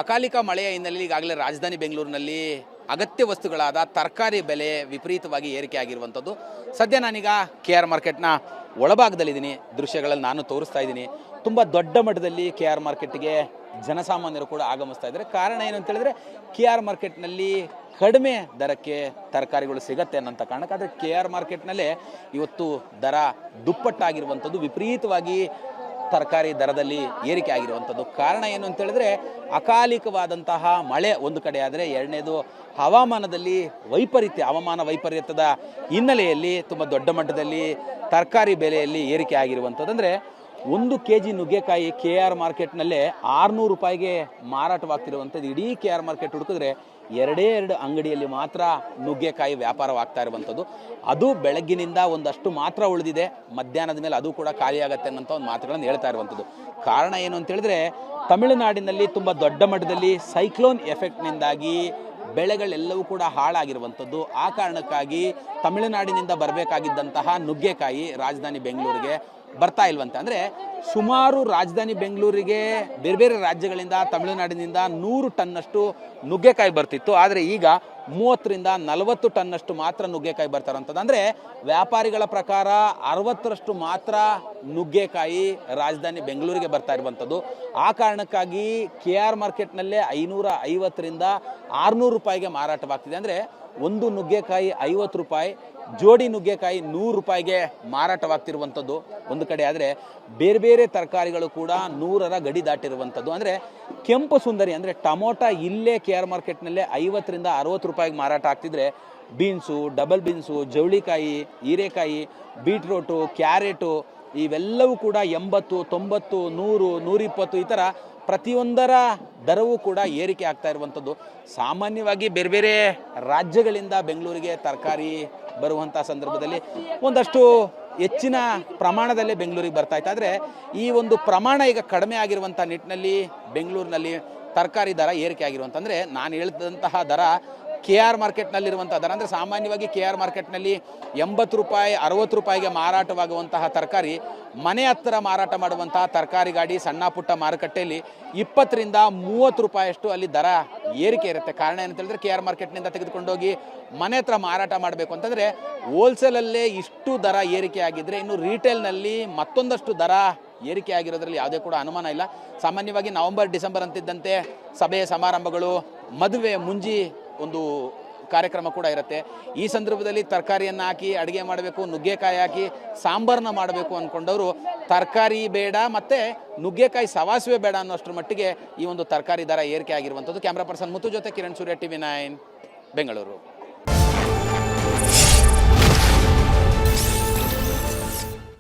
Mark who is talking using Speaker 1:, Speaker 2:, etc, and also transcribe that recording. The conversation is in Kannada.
Speaker 1: ಅಕಾಲಿಕ ಮಳೆಯ ಹಿನ್ನೆಲೆಯಲ್ಲಿ ಈಗಾಗಲೇ ರಾಜಧಾನಿ ಬೆಂಗಳೂರಿನಲ್ಲಿ ಅಗತ್ಯ ವಸ್ತುಗಳಾದ ತರಕಾರಿ ಬೆಲೆ ವಿಪರೀತವಾಗಿ ಏರಿಕೆ ಆಗಿರುವಂಥದ್ದು. ಸದ್ಯ ನಾನೀಗ KR ಮಾರ್ಕೆಟ್ನ ಒಳಭಾಗದಲ್ಲಿದ್ದೀನಿ. ದೃಶ್ಯಗಳಲ್ಲಿ ನಾನು ತೋರಿಸ್ತಾ ಇದ್ದೀನಿ. ತುಂಬ ದೊಡ್ಡ ಮಟ್ಟದಲ್ಲಿ KR ಮಾರ್ಕೆಟ್ಗೆ ಜನಸಾಮಾನ್ಯರು ಕೂಡ ಆಗಮಿಸ್ತಾ ಇದ್ದಾರೆ. ಕಾರಣ ಏನು ಅಂತ ಹೇಳಿದ್ರೆ KR ಮಾರ್ಕೆಟ್ನಲ್ಲಿ ಕಡಿಮೆ ದರಕ್ಕೆ ತರಕಾರಿಗಳು ಸಿಗತ್ತೆ ಅನ್ನೋಂಥ ಕಾರಣಕ್ಕೆ. ಆದರೆ KR ಮಾರ್ಕೆಟ್ನಲ್ಲೇ ಇವತ್ತು ದರ ದುಪ್ಪಟ್ಟಾಗಿರುವಂಥದ್ದು, ವಿಪರೀತವಾಗಿ ತರಕಾರಿ ದರದಲ್ಲಿ ಏರಿಕೆ ಆಗಿರುವಂಥದ್ದು. ಕಾರಣ ಏನು ಅಂತ ಹೇಳಿದ್ರೆ ಅಕಾಲಿಕವಾದಂತಹ ಮಳೆ ಒಂದು ಕಡೆ ಆದರೆ, ಎರಡನೇದು ಹವಾಮಾನ ವೈಪರೀತ್ಯದ ಹಿನ್ನೆಲೆಯಲ್ಲಿ ತುಂಬ ದೊಡ್ಡ ಮಟ್ಟದಲ್ಲಿ ತರಕಾರಿ ಬೆಲೆಯಲ್ಲಿ ಏರಿಕೆ ಆಗಿರುವಂಥದ್ದು. ಅಂದರೆ 1 kg ನುಗ್ಗೆಕಾಯಿ KR ಮಾರ್ಕೆಟ್ನಲ್ಲೇ 600 ರೂಪಾಯಿಗೆ ಮಾರಾಟವಾಗ್ತಿರುವಂಥದ್ದು. ಇಡೀ KR ಮಾರ್ಕೆಟ್ ಹುಡುಕಿದ್ರೆ 2 ಅಂಗಡಿಯಲ್ಲಿ ಮಾತ್ರ ನುಗ್ಗೆಕಾಯಿ ವ್ಯಾಪಾರವಾಗ್ತಾ ಇರುವಂಥದ್ದು. ಅದು ಬೆಳಗ್ಗಿನಿಂದ ಒಂದಷ್ಟು ಮಾತ್ರ ಉಳಿದಿದೆ, ಮಧ್ಯಾಹ್ನದ ಮೇಲೆ ಅದು ಕೂಡ ಖಾಲಿಯಾಗತ್ತೆ ಅನ್ನೋಂಥ ಒಂದು ಮಾತುಗಳನ್ನು ಹೇಳ್ತಾ ಇರುವಂಥದ್ದು. ಕಾರಣ ಏನು ಅಂತ ಹೇಳಿದ್ರೆ ತಮಿಳುನಾಡಿನಲ್ಲಿ ತುಂಬ ದೊಡ್ಡ ಮಟ್ಟದಲ್ಲಿ ಸೈಕ್ಲೋನ್ ಎಫೆಕ್ಟ್ನಿಂದಾಗಿ ಬೆಳೆಗಳೆಲ್ಲವೂ ಕೂಡ ಹಾಳಾಗಿರುವಂಥದ್ದು. ಆ ಕಾರಣಕ್ಕಾಗಿ ತಮಿಳುನಾಡಿನಿಂದ ಬರಬೇಕಾಗಿದ್ದಂತಹ ನುಗ್ಗೆಕಾಯಿ ರಾಜಧಾನಿ ಬೆಂಗಳೂರಿಗೆ ಬರ್ತಾ ಇಲ್ವಂತೆ. ಅಂದರೆ ಸುಮಾರು ರಾಜಧಾನಿ ಬೆಂಗಳೂರಿಗೆ ಬೇರೆ ಬೇರೆ ರಾಜ್ಯಗಳಿಂದ, ತಮಿಳುನಾಡಿನಿಂದ 100 ಟನ್ನಷ್ಟು ನುಗ್ಗೆಕಾಯಿ ಬರ್ತಿತ್ತು. ಆದರೆ ಈಗ 30ರಿಂದ 40 ಟನ್ನಷ್ಟು ಮಾತ್ರ ನುಗ್ಗೆಕಾಯಿ ಬರ್ತಾರಂಥದ್ದು. ಅಂದರೆ ವ್ಯಾಪಾರಿಗಳ ಪ್ರಕಾರ 60ರಷ್ಟು ಮಾತ್ರ ನುಗ್ಗೆಕಾಯಿ ರಾಜಧಾನಿ ಬೆಂಗಳೂರಿಗೆ ಬರ್ತಾ ಇರುವಂಥದ್ದು. ಆ ಕಾರಣಕ್ಕಾಗಿ KR ಮಾರ್ಕೆಟ್ನಲ್ಲೇ 550ರಿಂದ 600 ರೂಪಾಯಿಗೆ ಮಾರಾಟವಾಗ್ತಿದೆ. ಅಂದರೆ ಒಂದು ನುಗ್ಗೆಕಾಯಿ 50 ರೂಪಾಯಿ, ಜೋಡಿ ನುಗ್ಗೆಕಾಯಿ 100 ರೂಪಾಯಿಗೆ ಮಾರಾಟವಾಗ್ತಿರುವಂಥದ್ದು ಒಂದು ಕಡೆ. ಆದರೆ ಬೇರೆ ಬೇರೆ ತರಕಾರಿಗಳು ಕೂಡ 100ರ ಗಡಿ ದಾಟಿರುವಂಥದ್ದು. ಅಂದರೆ ಕೆಂಪು ಸುಂದರಿ ಅಂದರೆ ಟೊಮೊಟೊ ಇಲ್ಲೇ KR ಮಾರ್ಕೆಟ್ನಲ್ಲೇ 50ರಿಂದ 60 ರೂಪಾಯಿಗೆ ಮಾರಾಟ ಆಗ್ತಿದ್ರೆ, ಬೀನ್ಸು, ಡಬಲ್ ಬೀನ್ಸು, ಜವಳಿಕಾಯಿ, ಹೀರೆಕಾಯಿ, ಬೀಟ್ರೋಟು, ಕ್ಯಾರೆಟು ಇವೆಲ್ಲವೂ ಕೂಡ 80, 90, 100, 120 ಈ ಥರ ಪ್ರತಿಯೊಂದರ ದರವೂ ಕೂಡ ಏರಿಕೆ ಆಗ್ತಾ ಇರುವಂಥದ್ದು. ಸಾಮಾನ್ಯವಾಗಿ ಬೇರೆ ಬೇರೆ ರಾಜ್ಯಗಳಿಂದ ಬೆಂಗಳೂರಿಗೆ ತರಕಾರಿ ಬರುವಂಥ ಸಂದರ್ಭದಲ್ಲಿ ಒಂದಷ್ಟು ಹೆಚ್ಚಿನ ಪ್ರಮಾಣದಲ್ಲೇ ಬೆಂಗಳೂರಿಗೆ ಬರ್ತಾ ಇತ್ತು. ಆದರೆ ಈ ಒಂದು ಪ್ರಮಾಣ ಈಗ ಕಡಿಮೆ ಆಗಿರುವಂಥ ನಿಟ್ಟಿನಲ್ಲಿ ಬೆಂಗಳೂರಿನಲ್ಲಿ ತರಕಾರಿ ದರ ಏರಿಕೆ ಆಗಿರುವಂಥ, ಅಂದರೆ ನಾನು ಹೇಳಿದಂತಹ ದರ KR ಮಾರ್ಕೆಟ್ನಲ್ಲಿರುವಂಥ ದರ. ಅಂದರೆ ಸಾಮಾನ್ಯವಾಗಿ KR ಮಾರ್ಕೆಟ್ನಲ್ಲಿ 80 ರೂಪಾಯಿ 60 ರೂಪಾಯಿಗೆ ಮಾರಾಟವಾಗುವಂತಹ ತರಕಾರಿ ಮನೆ ಹತ್ತಿರ ಮಾರಾಟ ಮಾಡುವಂತಹ ತರಕಾರಿ ಗಾಡಿ ಸಣ್ಣ ಪುಟ್ಟ ಮಾರುಕಟ್ಟೆಯಲ್ಲಿ 20ರಿಂದ 30 ರೂಪಾಯಿಯಷ್ಟು ಅಲ್ಲಿ ದರ ಏರಿಕೆ ಇರುತ್ತೆ. ಕಾರಣ ಏನಂತ ಹೇಳಿದ್ರೆ KR ಮಾರ್ಕೆಟ್ನಿಂದ ತೆಗೆದುಕೊಂಡೋಗಿ ಮನೆ ಹತ್ರ ಮಾರಾಟ ಮಾಡಬೇಕು ಅಂತಂದರೆ ಹೋಲ್ಸೇಲಲ್ಲೇ ಇಷ್ಟು ದರ ಏರಿಕೆ ಆಗಿದ್ದರೆ, ಇನ್ನು ರಿಟೇಲ್ನಲ್ಲಿ ಮತ್ತೊಂದಷ್ಟು ದರ ಏರಿಕೆ ಆಗಿರೋದ್ರಲ್ಲಿ ಯಾವುದೇ ಕೂಡ ಅನುಮಾನ ಇಲ್ಲ. ಸಾಮಾನ್ಯವಾಗಿ ನವೆಂಬರ್ ಡಿಸೆಂಬರ್ ಅಂತಿದ್ದಂತೆ ಸಭೆ ಸಮಾರಂಭಗಳು, ಮದುವೆ ಮುಂಜಿ ಒಂದು ಕಾರ್ಯಕ್ರಮ ಕೂಡ ಇರುತ್ತೆ. ಈ ಸಂದರ್ಭದಲ್ಲಿ ತರಕಾರಿಯನ್ನು ಹಾಕಿ ಅಡುಗೆ ಮಾಡಬೇಕು, ನುಗ್ಗೆಕಾಯಿ ಹಾಕಿ ಸಾಂಬಾರನ್ನ ಮಾಡಬೇಕು ಅಂದ್ಕೊಂಡವರು ತರಕಾರಿ ಬೇಡ ಮತ್ತು ನುಗ್ಗೆಕಾಯಿ ಸವಾಸುವೆ ಬೇಡ ಅನ್ನೋಷ್ಟರ ಮಟ್ಟಿಗೆ ಈ ಒಂದು ತರಕಾರಿ ದರ ಏರಿಕೆ ಆಗಿರುವಂಥದ್ದು. ಕ್ಯಾಮ್ರಾ ಪರ್ಸನ್ ಮುತ್ತು ಜೊತೆ ಕಿರಣ್ ಸೂರ್ಯ, TV9 ಬೆಂಗಳೂರು.